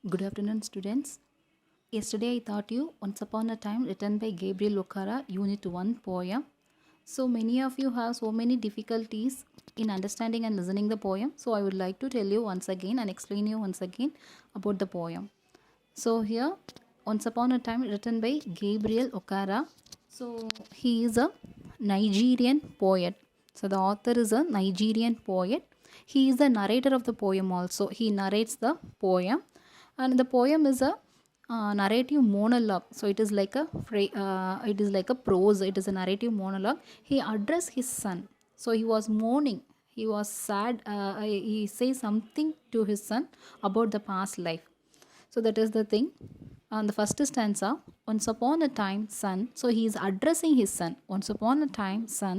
Good afternoon, students. Yesterday I taught you Once Upon a Time, written by Gabriel Okara, Unit 1 poem. So many of you have so many difficulties in understanding and listening the poem. So I would like to tell you once again and explain you once again about the poem. So here, Once Upon a Time, written by Gabriel Okara. So he is a Nigerian poet. So the author is a Nigerian poet. He is the narrator of the poem also. He narrates the poem, and the poem is a narrative monologue. So it is like a prose. It is a narrative monologue. He addressed his son. So he was mourning. He was sad. He says something to his son about the past life. So that is the thing. And the first stanza, once upon a time, son. So he is addressing his son. Once upon a time, son,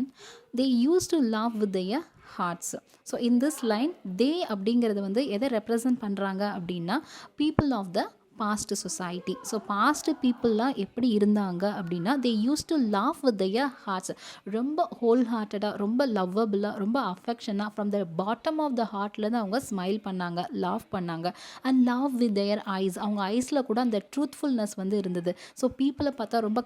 they used to laugh with their hearts. So in this line they அப்படிங்கிறது வந்து எதை represent பண்ணுறாங்க அப்படின்னா people of the past society. So past பீப்புளெலாம் எப்படி இருந்தாங்க அப்படின்னா they use to laugh with their hearts. ரொம்ப ஹோல் ஹார்ட்டடாக, ரொம்ப லவ்வபுளாக, ரொம்ப அஃபெக்ஷனாக from the bottom of the ஹார்ட்லேருந்து அவங்க ஸ்மைல் பண்ணாங்க, லாஃப் பண்ணாங்க. And laugh with their eyes. அவங்க ஐஸில் கூட அந்த ட்ரூத்ஃபுல்னஸ் வந்து இருந்தது. ஸோ பீப்புளை பார்த்தா ரொம்ப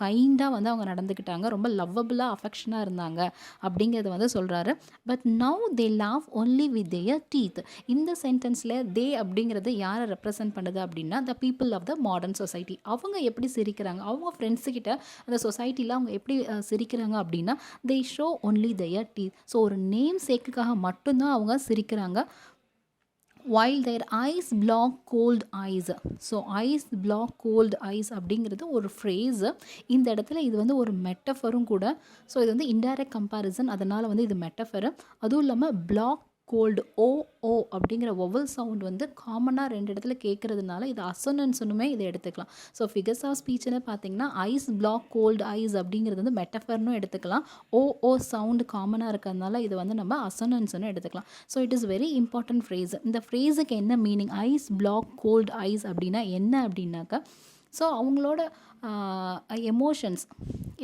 கைண்டாக வந்து அவங்க நடந்துக்கிட்டாங்க, ரொம்ப லவ்வபுளாக அஃபெக்ஷனாக இருந்தாங்க அப்படிங்கிறத வந்து சொல்கிறாரு. But now they laugh only with their teeth. இந்த சென்டென்ஸில் தே அப்படிங்கிறது யாரை ரெப்ரசன்ட் பண்ணுது அப்படின்னா the people of the modern society. அவங்க எப்படி சிரிக்கிறாங்க, அவங்க ஃப்ரெண்ட்ஸுக்கிட்ட அந்த சொசைட்டியில் அவங்க எப்படி சிரிக்கிறாங்க அப்படின்னா they show only their teeth. So ஒரு நேம் சேக்குக்காக மட்டும்தான் அவங்க சிரிக்கிறாங்க. while their eyes block cold eyes. So ice block cold eyes அப்படிங்கிறது ஒரு ஃப்ரேஸு. இந்த இடத்துல இது வந்து ஒரு மெட்டஃபரும் கூட. ஸோ இது வந்து இன்டைரக்ட் கம்பேரிசன், அதனால் வந்து இது மெட்டஃபரு. அதுவும் இல்லாமல் பிளாக் கோல்டு ஓ அப்படிங்கிற ஒவல் சவுண்ட் வந்து காமனாக ரெண்டு இடத்துல கேட்குறதுனால இது அசனன்ஸ்னுமே இதை எடுத்துக்கலாம். ஸோ ஃபிகர்ஸ் ஆஃப் ஸ்பீச்சுன்னு பார்த்தீங்கன்னா ஐஸ் பிளாக் கோல்டு ஐஸ் அப்படிங்கிறது வந்து மெட்டஃபர்னும் எடுத்துக்கலாம். ஓ சவுண்டு காமனாக இருக்கிறதுனால இது வந்து நம்ம அசனன்ஸ்னு எடுத்துக்கலாம். So it is very important phrase. இந்த ஃப்ரேஸுக்கு என்ன meaning, ice block cold eyes அப்படின்னா என்ன அப்படின்னாக்கா, ஸோ அவங்களோட எமோஷன்ஸ்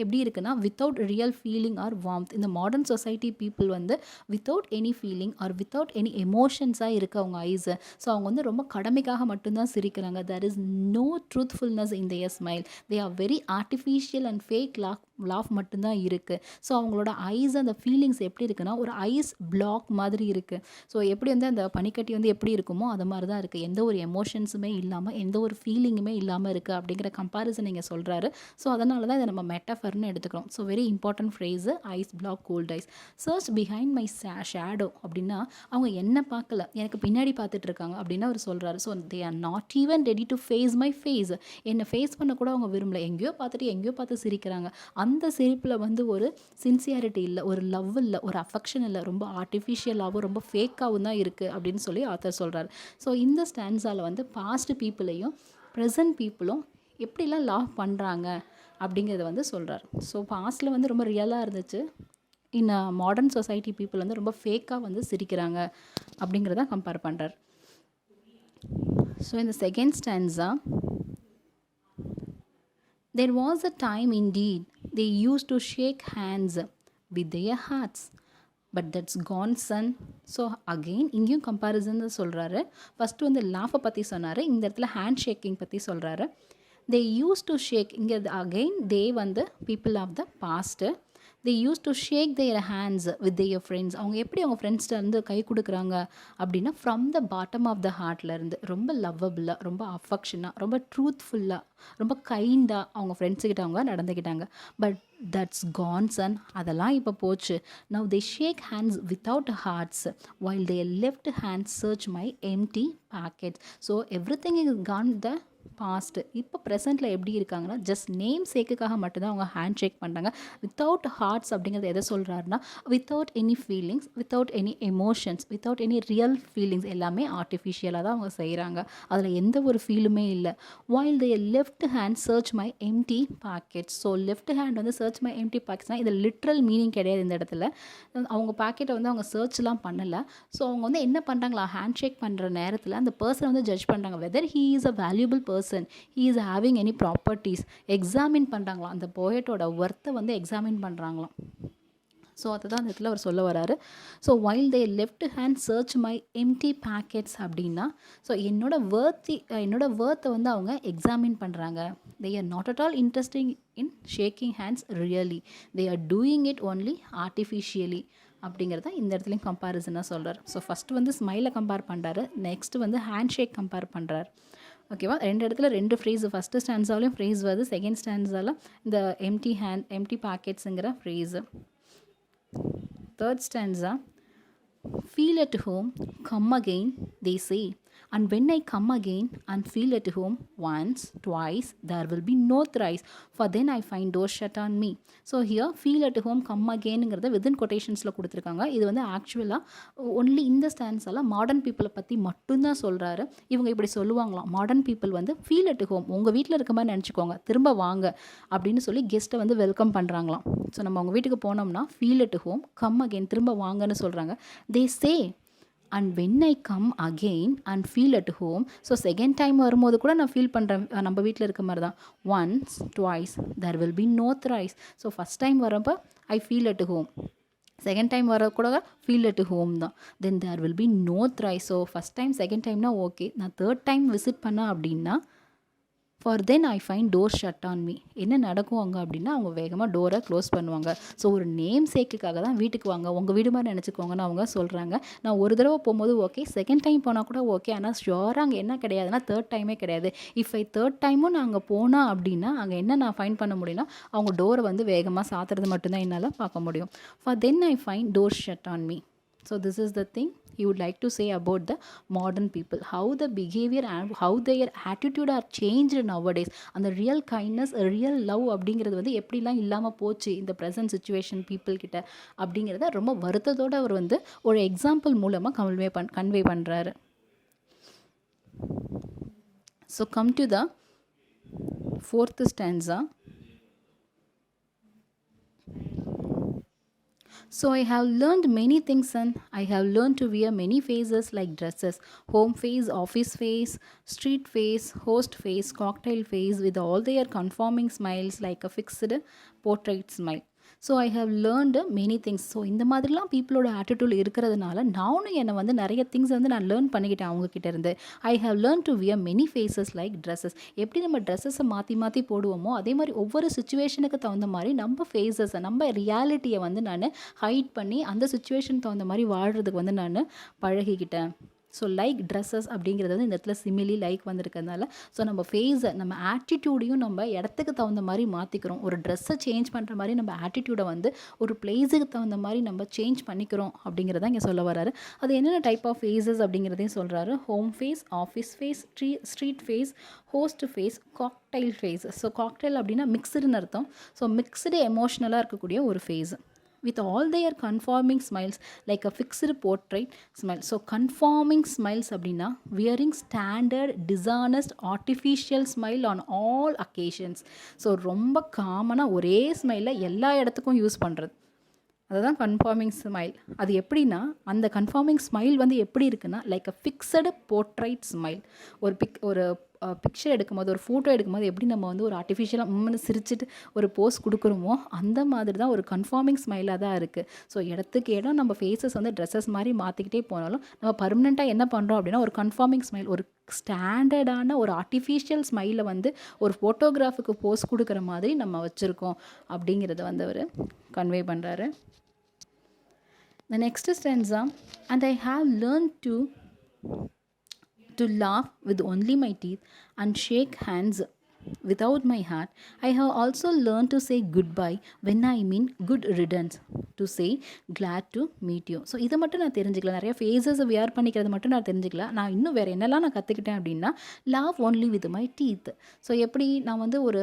எப்படி இருக்குன்னா without real feeling or warmth. இந்த மாடர்ன் சொசைட்டி பீப்புள் வந்து without any feeling or without any எமோஷன்ஸாக இருக்குது அவங்க ஐஸு. ஸோ அவங்க வந்து ரொம்ப கடமைக்காக மட்டும்தான் சிரிக்கிறாங்க. There is no truthfulness in their smile. They are very artificial and fake laugh மட்டும்தான் இருக்குது. ஸோ அவங்களோட ஐஸ் அந்த ஃபீலிங்ஸ் எப்படி இருக்குன்னா ஒரு ஐஸ் பிளாக் மாதிரி இருக்குது. ஸோ எப்படி வந்து அந்த பனிக்கட்டி வந்து எப்படி இருக்குமோ அது மாதிரி தான் இருக்குது. எந்த ஒரு எமோஷன்ஸுமே இல்லாமல், எந்த ஒரு ஃபீலிங்குமே இல்லாமல் இருக்குது அப்படிங்கிற கம்பேரிசன் நீங்கள் சொல்கிறாரு. ஸோ அதனால தான் இதை நம்ம மெட்டஃபர்னு எடுத்துக்கிறோம். So very important phrase ice block cold eyes. Search behind my shadow அப்படின்னா அவங்க என்ன பார்க்கல, எனக்கு பின்னாடி பார்த்துட்டு இருக்காங்க அப்படின்னு அவர் சொல்கிறாரு. So they are not even ready to face my face. என்னை ஃபேஸ் பண்ண கூட அவங்க விரும்பல. எங்கேயோ பார்த்து சிரிக்கிறாங்க. அந்த சிரிப்பில் வந்து ஒரு சின்சியாரிட்டி இல்லை, ஒரு லவ் இல்லை, ஒரு அஃபெக்ஷன் இல்லை, ரொம்ப ஆர்டிஃபிஷியலாகவும் ரொம்ப ஃபேக்காகவும் தான் இருக்குது அப்படின்னு சொல்லி ஆத்தர் சொல்கிறார். ஸோ இந்த ஸ்டாண்ட்ஸால் வந்து பாஸ்ட் பீப்புளையும் ப்ரெசன்ட் பீப்புளும் எப்படிலாம் லவ் பண்ணுறாங்க அப்படிங்கிறத வந்து சொல்கிறார். ஸோ பாஸ்டில் வந்து ரொம்ப ரியலாக இருந்துச்சு, மாடர்ன் சொசைட்டி பீப்புள் வந்து ரொம்ப ஃபேக்காக வந்து சிரிக்கிறாங்க அப்படிங்கிறத கம்பேர் பண்ணுறார். ஸோ இந்த second ஸ்டாண்ட்ஸா, there was a time indeed they used to shake hands with their hearts, but that's gone son. So again இங்கேயும் கம்பேரிசன் சொல்கிறாரு. ஃபஸ்ட்டு வந்து லாஃபை பற்றி சொன்னார், இந்த இடத்துல ஹேண்ட் ஷேக்கிங் பற்றி சொல்கிறாரு. தே யூஸ் டு ஷேக், இங்கே அகெயின் தே வந்து people of the past. They use to shake their hands with their friends. அவங்க எப்படி அவங்க ஃப்ரெண்ட்ஸ்கிட்ட இருந்து கை கொடுக்குறாங்க அப்படின்னா from the bottom of the ஹார்ட்லேருந்து ரொம்ப லவ்வபுளாக, ரொம்ப அஃபெக்ஷனாக, ரொம்ப ட்ரூத்ஃபுல்லாக, ரொம்ப கைண்டாக அவங்க ஃப்ரெண்ட்ஸுக்கிட்ட அவங்க நடந்துக்கிட்டாங்க. But that's gone son. அதெல்லாம் இப்போ போச்சு. Now they shake hands without hearts while they left hands search my empty pocket. So everything is gone the past. இப்போ ப்ரெசென்ட்டில் எப்படி இருக்காங்கன்னா ஜஸ்ட் நேம் சேக்குக்காக மட்டும்தான் அவங்க ஹேண்ட் ஷேக் பண்ணுறாங்க. வித்தவுட் ஹார்ட்ஸ் அப்படிங்கிறது எதை சொல்கிறாருன்னா without any feelings, without any emotions, without any real feelings, எல்லாமே ஆர்டிஃபிஷியலாக தான் அவங்க செய்கிறாங்க. அதில் எந்த ஒரு ஃபீலுமே இல்லை. while they left hand search my empty packets. So left hand வந்து சர்ச் மை எம்டி பாக்கெட்ஸ்னால் இது லிட்ரல் மீனிங் கிடையாது. இந்த இடத்துல அவங்க பாக்கெட்டை வந்து அவங்க சர்ச்லாம் பண்ணலை. ஸோ அவங்க வந்து என்ன பண்ணுறாங்களா, ஹேண்ட் ஷேக் பண்ணுற நேரத்தில் அந்த பர்சனை வந்து ஜட்ஜ் பண்ணுறாங்க, whether he is a valuable person, he is having any properties. Examine பண்ணுறாங்களாம், அந்த போயட்டோட ஒர்த்தை வந்து எக்ஸாமின் பண்ணுறாங்களாம். ஸோ அதை தான் அந்த இடத்துல அவர் சொல்ல வராரு. So while they left hand search my empty pockets அப்படின்னா, ஸோ என்னோட வேர்த்தை வந்து அவங்க எக்ஸாமின் பண்ணுறாங்க. They are not at all interesting in shaking hands really, they are doing it only artificially அப்படிங்கிறத இந்த இடத்துலையும் கம்பேரிசனாக சொல்கிறார். ஸோ ஃபஸ்ட்டு வந்து ஸ்மைலை கம்பேர் பண்ணுறாரு, நெக்ஸ்ட்டு வந்து ஹேண்ட் ஷேக் கம்பேர் பண்ணுறார். ஓகேவா, ரெண்டு இடத்துல ரெண்டு ஃப்ரேஸு, ஃபஸ்ட்டு ஸ்டான்ஸாலையும் ஃப்ரேஸ் வருது, செகண்ட் ஸ்டான்ஸால் இந்த எம்டி பேக்கெட்ஸுங்கிற phrase. Third stanza, feel at home, come again, they say. And when I come again and feel at home once, twice, there will be no thrice. For then I find doors shut on me. So here, feel at home, come againங்கிறத within கொட்டேஷன்ஸில் கொடுத்துருக்காங்க. இது வந்து ஆக்சுவலாக only இந்த ஸ்டான்ஸால் modern பீப்புளை பற்றி மட்டும்தான் சொல்கிறாரு. இவங்க இப்படி சொல்லுவாங்களாம், மாடர்ன் பீப்புள் வந்து ஃபீல் அட் ஹோம், உங்கள் வீட்டில் இருக்க மாதிரி நினச்சிக்கோங்க, திரும்ப வாங்க அப்படின்னு சொல்லி கெஸ்ட்டை வந்து வெல்கம் பண்ணுறாங்களாம். ஸோ நம்ம அவங்க வீட்டுக்கு போனோம்னா feel at home, come again, திரும்ப வாங்கன்னு சொல்கிறாங்க. They say and when I come again and feel at home. So second time வரும்போது கூட நான் ஃபீல் பண்ணுறேன் நம்ம வீட்டில் இருக்க மாதிரி தான். Once, twice, there will be no thrice. So first time வரப்போ I feel at home, second time வர கூட ஃபீல் அட் ஹோம் தான். Then there will be no thrice. So first time second time okay, நான் third time visit பண்ணேன் அப்படின்னா for then I find door shut on me. என்ன நடக்கும் அங்கே அப்படின்னா அவங்க வேகமாக டோரை க்ளோஸ் பண்ணுவாங்க. ஸோ ஒரு நேம் சேக்குக்காக தான் வீட்டுக்கு வாங்க, உங்கள் வீடு மாதிரி நினச்சிக்கோங்கன்னு அவங்க சொல்கிறாங்க. நான் ஒரு தடவை போகும்போது ஓகே, செகண்ட் டைம் போனால் கூட ஓகே, ஆனால் ஷுவராக அங்கே என்ன கிடையாதுன்னா தேர்ட் டைமே கிடையாது. இஃப் ஐ தேர்ட் டைமும் நான் அங்கே போனால் அப்படின்னா அங்கே என்ன நான் ஃபைண்ட் பண்ண முடியும்னா அவங்க டோரை வந்து வேகமாக சாத்துறது மட்டும்தான் என்னால் பார்க்க முடியும். For then I find door shut on me. So this is the thing he would like to say about the modern people, how the behavior and how their attitude are changed nowadays. அந்த real kindness, real love அப்படிங்கிறது வந்து எப்படிலாம் இல்லாமல் போச்சு இந்த present situation people கிட்ட அப்படிங்கிறத ரொம்ப வருத்தத்தோடு அவர் வந்து ஒரு எக்ஸாம்பிள் மூலமாக கன்வே பண்ணுறாரு. So come to the fourth stanza. So I have learned many things, and I have learned to wear many faces like dresses: home face, office face, street face, host face, cocktail face, with all their conforming smiles like a fixed portrait smile. So I have learned many things. So இந்த மாதிரிலாம் பீப்புளோட attitude இருக்கிறதுனால நானும் என்னை வந்து நிறைய things வந்து நான் லேர்ன் பண்ணிக்கிட்டேன் அவங்கக்கிட்ட இருந்து. I have learn to wear many faces like dresses. எப்படி நம்ம ட்ரெஸ்ஸஸை மாற்றி போடுவோமோ அதே மாதிரி ஒவ்வொரு சுச்சுவேஷனுக்கு தகுந்த மாதிரி நம்ம ஃபேஸஸை, நம்ம ரியாலிட்டியை வந்து நான் ஹைட் பண்ணி அந்த சுச்சுவேஷனுக்கு தகுந்த மாதிரி வாழ்கிறதுக்கு வந்து நான் பழகிக்கிட்டேன். ஸோ லைக் ட்ரெஸ்ஸஸ் அப்படிங்கிறது வந்து இந்த இடத்துல சிமிலி லைக் வந்திருக்கிறதுனால ஸோ நம்ம ஃபேஸை, நம்ம ஆட்டிடியூடையும் நம்ம இடத்துக்கு தகுந்த மாதிரி மாற்றிக்கிறோம். ஒரு ட்ரெஸ்ஸை சேஞ்ச் பண்ணுற மாதிரி நம்ம ஆட்டிடியூடை வந்து ஒரு பிளேஸுக்கு தகுந்த மாதிரி நம்ம சேஞ்ச் பண்ணிக்கிறோம் அப்படிங்கிறத இங்கே சொல்ல வராரு. அது என்னென்ன டைப் ஆஃப் ஃபேஸஸ் அப்படிங்கிறதையும் சொல்கிறாரு. Home face, office face, street face, host face, cocktail face. So cocktail அப்படின்னா மிக்ஸ்டுன்னு அர்த்தம். ஸோ மிக்ஸ்டு எமோஷ்னலாக இருக்கக்கூடிய ஒரு face with all their conforming smiles like a fixed portrait smile. So conforming smiles அப்படின்னா wearing standard, dishonest, artificial smile on all occasions. So ரொம்ப காமனாக ஒரே ஸ்மைலை எல்லா இடத்துக்கும் யூஸ் பண்ணுறது, அதுதான் கன்ஃபார்மிங் ஸ்மைல். அது எப்படின்னா அந்த கன்ஃபார்மிங் ஸ்மைல் வந்து எப்படி இருக்குன்னா லைக் அ ஃபிக்ஸடு போர்ட்ரைட் ஸ்மைல். ஒரு பிக்சர் எடுக்கும்போது, ஒரு ஃபோட்டோ எடுக்கும்போது எப்படி நம்ம வந்து ஒரு ஆர்டிஃபிஷியலாக சிரிச்சுட்டு ஒரு போஸ் கொடுக்குறோமோ அந்த மாதிரி தான் ஒரு கன்ஃபார்மிங் ஸ்மைலாக தான் இருக்குது. ஸோ இடத்துக்கு இடம் நம்ம ஃபேஸஸ் வந்து ட்ரெஸ்ஸஸ் மாதிரி மாற்றிக்கிட்டே போனாலும் நம்ம பர்மனெண்ட்டாக என்ன பண்ணுறோம் அப்படின்னா ஒரு கன்ஃபார்மிங் ஸ்மைல், ஒரு ஸ்டாண்டர்டான ஒரு ஆர்டிஃபிஷியல் ஸ்மைலை வந்து ஒரு ஃபோட்டோகிராஃபுக்கு போஸ் கொடுக்குற மாதிரி நம்ம வச்சுருக்கோம் அப்படிங்கிறத வந்து அவர் கன்வே பண்ணுறாரு. The next stanza, and I have learned to laugh with only my teeth and shake hands without my heart. I have also learned to say goodbye when I mean good riddance, to say glad to meet you. So இதை மட்டும் நான் தெரிஞ்சுக்கல, நிறைய ஃபேஸஸை wear பண்ணிக்கிறது மட்டும் நான் தெரிஞ்சுக்கல. நான் இன்னும் வேறு என்னெல்லாம் நான் கற்றுக்கிட்டேன் அப்படின்னா love only with my teeth. So எப்படி நான் வந்து ஒரு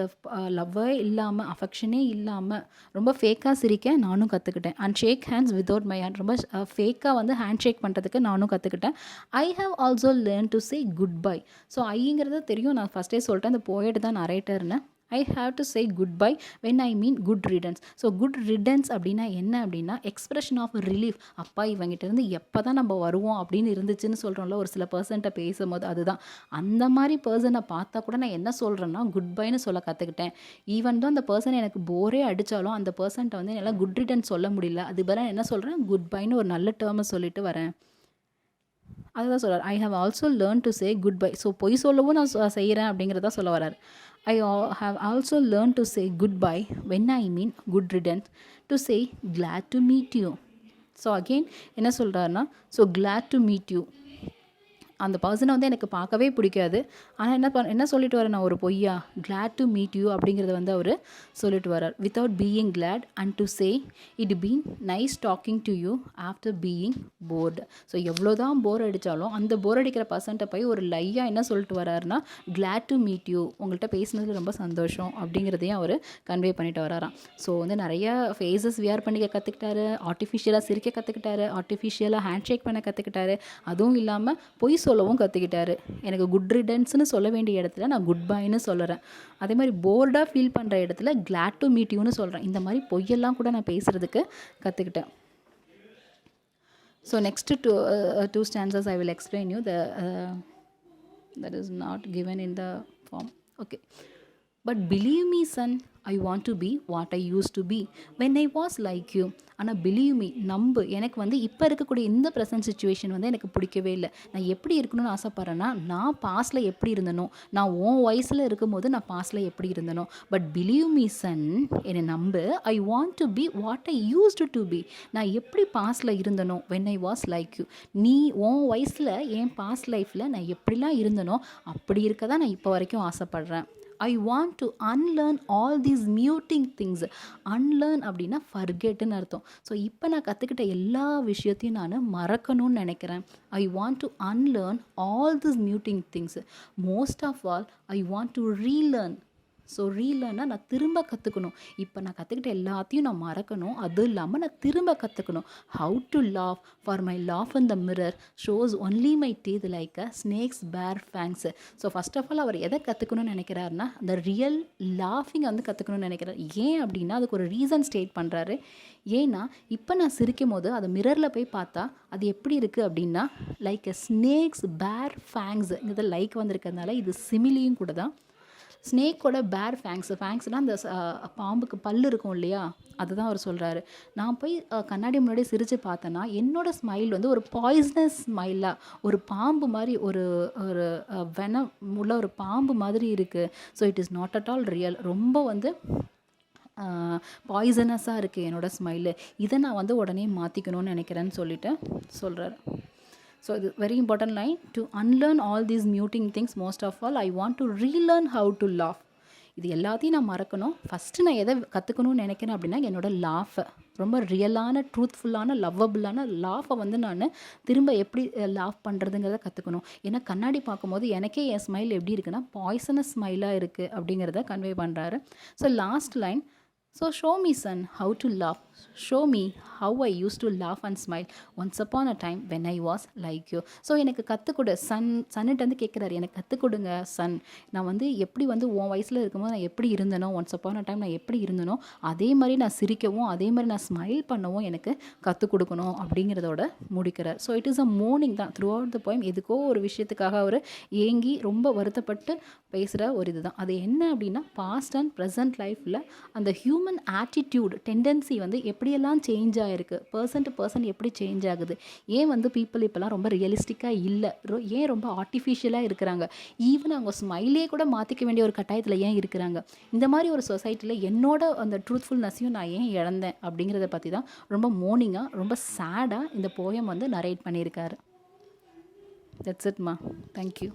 லவ்வே இல்லாமல், அஃபெக்ஷனே இல்லாமல் ரொம்ப ஃபேக்காக சிரிக்க நானும் கற்றுக்கிட்டேன். And shake hands without my hand, ரொம்ப ஃபேக்காக வந்து ஹேண்ட் ஷேக் பண்ணுறதுக்கு நானும் கற்றுக்கிட்டேன். I have also learn to say good bye. So ஐங்கிறது தெரியும், நான் ஃபஸ்ட்டே சொல்லிட்டேன், அந்த போயட் தான் நரேட்டர்னு. I have to say good bye when I mean good riddance. So good riddance அப்படின்னா என்ன அப்படின்னா எக்ஸ்பிரஷன் ஆஃப் ரிலீஃப். அப்பா இவங்கிட்ட இருந்து எப்போ தான் நம்ம வருவோம் அப்படின்னு இருந்துச்சுன்னு சொல்கிறோம்ல ஒரு சில பர்சன்ட்ட பேசும்போது, அதுதான் அந்த மாதிரி பர்சனை பார்த்தா கூட நான் என்ன சொல்கிறேன்னா குட் பைன்னு சொல்ல கற்றுக்கிட்டேன். ஈவன் தான் அந்த பர்சன் எனக்கு போரே அடித்தாலும் அந்த பர்சன்ட்ட வந்து என்னால் குட் ரிட்டர்ன் சொல்ல முடியல, அது பதிலாக என்ன சொல்கிறேன் குட் பைன்னு ஒரு நல்ல டேர்மை சொல்லிட்டு வரேன். அதுதான் சொல்கிறார். I have also learn to say good bye. So பொய் சொல்லவும் நான் செய்கிறேன் அப்படிங்கிறத சொல்ல வரார். I have also learned to say goodbye when I mean good riddance, to say glad to meet you. So again என்ன சொல்கிறாருன்னா so glad to meet you. அந்த பர்சனை வந்து எனக்கு பார்க்கவே பிடிக்காது, ஆனால் என்ன சொல்லிட்டு வரேன் நான் ஒரு பொய்யா glad to meet you அப்படிங்கிறத வந்து அவர் சொல்லிட்டு வர்றார். without being glad and to say it been nice talking to you after being bored. So எவ்வளோ தான் போர் அடித்தாலும் அந்த போர் அடிக்கிற பர்சன்ட்டை போய் ஒரு லையாக என்ன சொல்லிட்டு வர்றாருன்னா glad to meet you, உங்கள்கிட்ட பேசினதுக்கு ரொம்ப சந்தோஷம் அப்படிங்கிறதையும் அவர் கன்வே பண்ணிட்டு வராராம். ஸோ வந்து நிறைய ஃபேஸஸ் வியர் பண்ணிக்க கற்றுக்கிட்டாரு, ஆர்டிஃபிஷியலாக சிரிக்க கற்றுக்கிட்டாரு, ஆர்டிஃபிஷியலாக ஹேண்ட் ஷேக் பண்ண கற்றுக்கிட்டாரு, அதுவும் இல்லாமல் பொய் சொல்லவும் கற்றுக்கிட்டாரு. எனக்கு குட் ரிடன்ஸ்னு சொல்ல வேண்டிய இடத்துல நான் குட் பைன்னு சொல்லுறேன். அதே மாதிரி போர்டாக ஃபீல் பண்ணுற இடத்துல glad to meet youன்னு சொல்கிறேன். இந்த மாதிரி பொய்யெல்லாம் கூட நான் பேசுகிறதுக்கு கற்றுக்கிட்டேன். So next two stanzas I will explain you. That is not given in the form. Okay. But believe me son, I want to be what I used to be when I was like you. ஆனால் believe me, நம்பு, எனக்கு வந்து இப்போ இருக்கக்கூடிய இந்த present situation வந்து எனக்கு பிடிக்கவே இல்லை. நான் எப்படி இருக்கணும்னு ஆசைப்பட்றேன்னா நான் பாஸ்டில் எப்படி இருந்தனோ, நான் உன் வயசில் இருக்கும்போது நான் பாஸ்டில் எப்படி இருந்தனோ. பட் பிலீவ் மீ சன், என்னை நம்பு, I want to be what I used to be. நான் எப்படி பாஸ்டில் இருந்தனோ when I was like you. நீ உன் வயசில் என் பாஸ்ட் லைஃப்பில் நான் எப்படிலாம் இருந்தனோ அப்படி இருக்க தான் நான் இப்போ வரைக்கும் ஆசைப்பட்றேன். I want to unlearn all these muting things. Unlearn அப்படின்னா forgetன்னு அர்த்தம். ஸோ இப்போ நான் கற்றுக்கிட்ட எல்லா விஷயத்தையும் நான் மறக்கணும்னு நினைக்கிறேன். I want to unlearn all these muting things. Most of all, I want to relearn. So ரீலர்னா நான் திரும்ப கற்றுக்கணும். இப்போ நான் கற்றுக்கிட்ட எல்லாத்தையும் நான் மறக்கணும், அதுவும் இல்லாமல் நான் திரும்ப கற்றுக்கணும். How to laugh for my laugh in the mirror shows only my teeth like a snakes பேர் fangs. So first of all our எதை கற்றுக்கணும்னு நினைக்கிறாருன்னா அந்த ரியல் லாஃபிங்கை வந்து கற்றுக்கணும்னு நினைக்கிறார். ஏன் அப்படின்னா அதுக்கு ஒரு ரீசன் ஸ்டேட் பண்ணுறாரு. ஏன்னா இப்போ நான் சிரிக்கும் போது அது மிரரில் போய் பார்த்தா அது எப்படி இருக்குது அப்படின்னா லைக் அ ஸ்னேக்ஸ் பேர் ஃபேங்ஸ். இங்கே லைக் வந்திருக்கிறதுனால இது சிமிலியும் கூட தான். ஸ்னேக்கோட பேர் ஃபேங்ஸ்னால் அந்த பாம்புக்கு பல் இருக்கும் இல்லையா, அதுதான் அவர் சொல்கிறாரு. நான் போய் கண்ணாடி முன்னாடி சிரித்து பார்த்தேன்னா என்னோடய ஸ்மைல் வந்து ஒரு பாய்சனஸ் ஸ்மைலாக, ஒரு பாம்பு மாதிரி, ஒரு ஒரு வெனம் உள்ள ஒரு பாம்பு மாதிரி இருக்குது. So it is not at all real. ரொம்ப வந்து பாய்சனஸாக இருக்குது என்னோடய ஸ்மைலு. இதை நான் வந்து உடனே மாற்றிக்கணும்னு நினைக்கிறேன்னு சொல்லிட்டு சொல்கிறார். So the very important line, to unlearn all these muting things, most of all I want to relearn how to laugh. இது எல்லாத்தையும் நான் மறக்கணும். ஃபஸ்ட்டு நான் எதை கற்றுக்கணும்னு நினைக்கிறேன் அப்படின்னா என்னோடய லாஃபை, ரொம்ப ரியலான ட்ரூத்ஃபுல்லான லவ்வபுளான லாஃபை வந்து நான் திரும்ப எப்படி லாஃப் பண்ணுறதுங்கிறத கற்றுக்கணும். ஏன்னா கண்ணாடி பார்க்கும்போது எனக்கே என் ஸ்மைல் எப்படி இருக்குன்னா பாய்சனஸ் ஸ்மைலாக இருக்குது அப்படிங்கிறத கன்வே பண்ணுறாரு. So last line, so show me son how to laugh, show me how I use to laugh and smile once upon a time when I was like you. So எனக்கு கற்றுக்கொடு சன்னிட்ட வந்து கேட்குறாரு, எனக்கு கற்றுக் கொடுங்க சன், நான் வந்து எப்படி வந்து உன் வயசில் இருக்கும்போது நான் எப்படி இருந்தனோ, ஒன்ஸ் அப்பான் அ டைம் நான் எப்படி இருந்தனோ அதே மாதிரி நான் சிரிக்கவும் அதே மாதிரி நான் ஸ்மைல் பண்ணவும் எனக்கு கற்றுக் கொடுக்கணும் அப்படிங்கிறதோட முடிக்கிறார். So it is a morning தான் த்ரூ அவுட் த போயம். எதுக்கோ ஒரு விஷயத்துக்காக அவர் ஏங்கி ரொம்ப வருத்தப்பட்டு பேசுகிற ஒரு இது தான். அது என்ன அப்படின்னா பாஸ்ட் அண்ட் ப்ரெசன்ட் லைஃப்பில் அந்த ஹியூமன் ஆட்டிடியூட் டெண்டன்சி வந்து எப்படியெல்லாம் சேஞ்ச் ஆகிருக்கு, பர்சன் டு பர்சன் எப்படி சேஞ்ச் ஆகுது, ஏன் வந்து பீப்புள் இப்போலாம் ரொம்ப ரியலிஸ்டிக்காக இல்லை, ஏன் ரொம்ப ஆர்டிஃபிஷியலாக இருக்கிறாங்க, ஈவன் அவங்க ஸ்மைலே கூட மாற்றிக்க வேண்டிய ஒரு கட்டாயத்தில் ஏன் இருக்கிறாங்க, இந்த மாதிரி ஒரு சொசைட்டியில் என்னோட அந்த ட்ரூத்ஃபுல்னஸையும் நான் ஏன் இழந்தேன் அப்படிங்கிறத பற்றி தான் ரொம்ப மோர்னிங்காக ரொம்ப சேடாக இந்த போயம் வந்து நரேட் பண்ணியிருக்காரு. தட்ஸ் இட் மா. தேங்க்யூ.